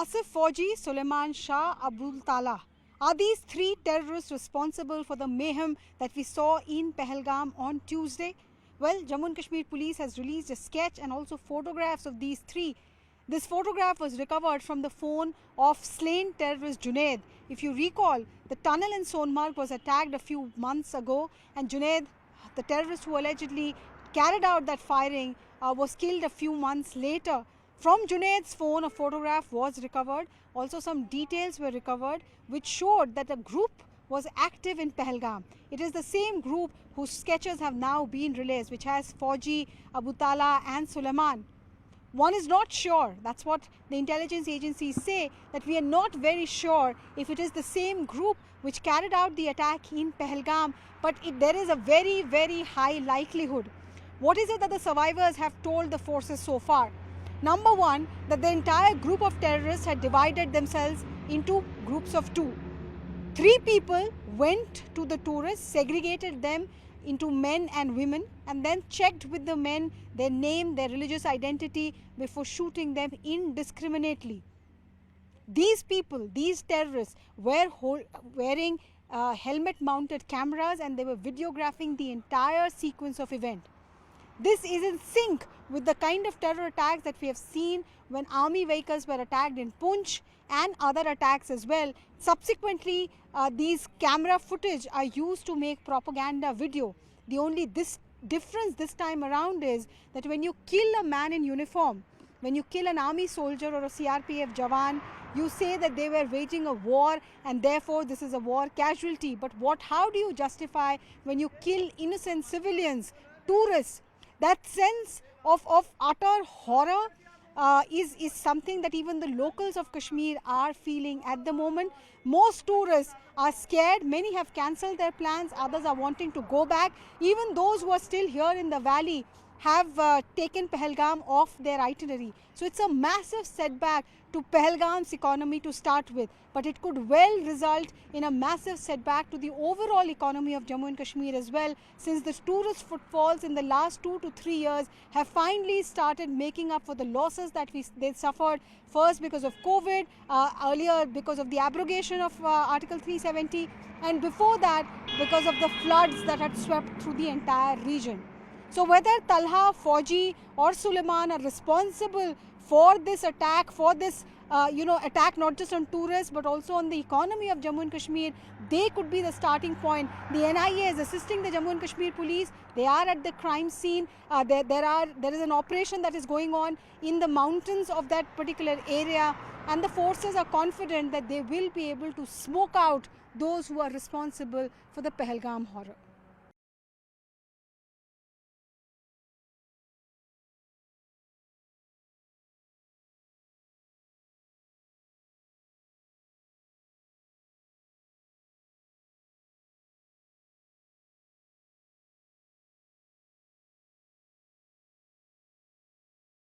Asif Fauji, Suleiman Shah, Abdul Tala. Are these three terrorists responsible for the mayhem that we saw in Pahalgam on Tuesday? Well, Jammu and Kashmir Police has released a sketch and also photographs of these three. This photograph was recovered from the phone of slain terrorist Junaid. If you recall, the tunnel in Sonmarg was attacked a few months ago, and Junaid, the terrorist who allegedly carried out that firing, was killed a few months later. From Junaid's phone, a photograph was recovered. Also, some details were recovered which showed that a group was active in Pahalgam. It is the same group whose sketches have now been released, which has Fauji, Abu Tala and Suleiman. One is not sure, that's what the intelligence agencies say, that we are not very sure if it is the same group which carried out the attack in Pahalgam, but there is a very, very high likelihood. What is it that the survivors have told the forces so far? Number one, that the entire group of terrorists had divided themselves into groups of two. 3 people went to the tourists, segregated them into men and women, and then checked with the men their name, their religious identity before shooting them indiscriminately. These people, these terrorists, were wearing helmet-mounted cameras, and they were videographing the entire sequence of event. This is in sync with the kind of terror attacks that we have seen when army vehicles were attacked in Poonch and other attacks as well. Subsequently, these camera footage are used to make propaganda video. The only difference this time around is that when you kill a man in uniform, when you kill an army soldier or a CRPF Jawan, you say that they were waging a war and therefore this is a war casualty. But how do you justify when you kill innocent civilians, tourists? That sense of utter horror is something that even the locals of Kashmir are feeling at the moment. Most tourists are scared. Many have cancelled their plans. Others are wanting to go back. Even those who are still here in the valley have taken Pahalgam off their itinerary. So it's a massive setback to Pahalgam's economy to start with, but it could well result in a massive setback to the overall economy of Jammu and Kashmir as well, since the tourist footfalls in the last 2 to 3 years have finally started making up for the losses that they suffered, first because of COVID, earlier because of the abrogation of Article 370, and before that because of the floods that had swept through the entire region. So whether Talha, Fauji or Suleiman are responsible for this attack, for this attack not just on tourists but also on the economy of Jammu and Kashmir, they could be the starting point. The NIA is assisting the Jammu and Kashmir police. They are at the crime scene. There is an operation that is going on in the mountains of that particular area, and the forces are confident that they will be able to smoke out those who are responsible for the Pahalgam horror.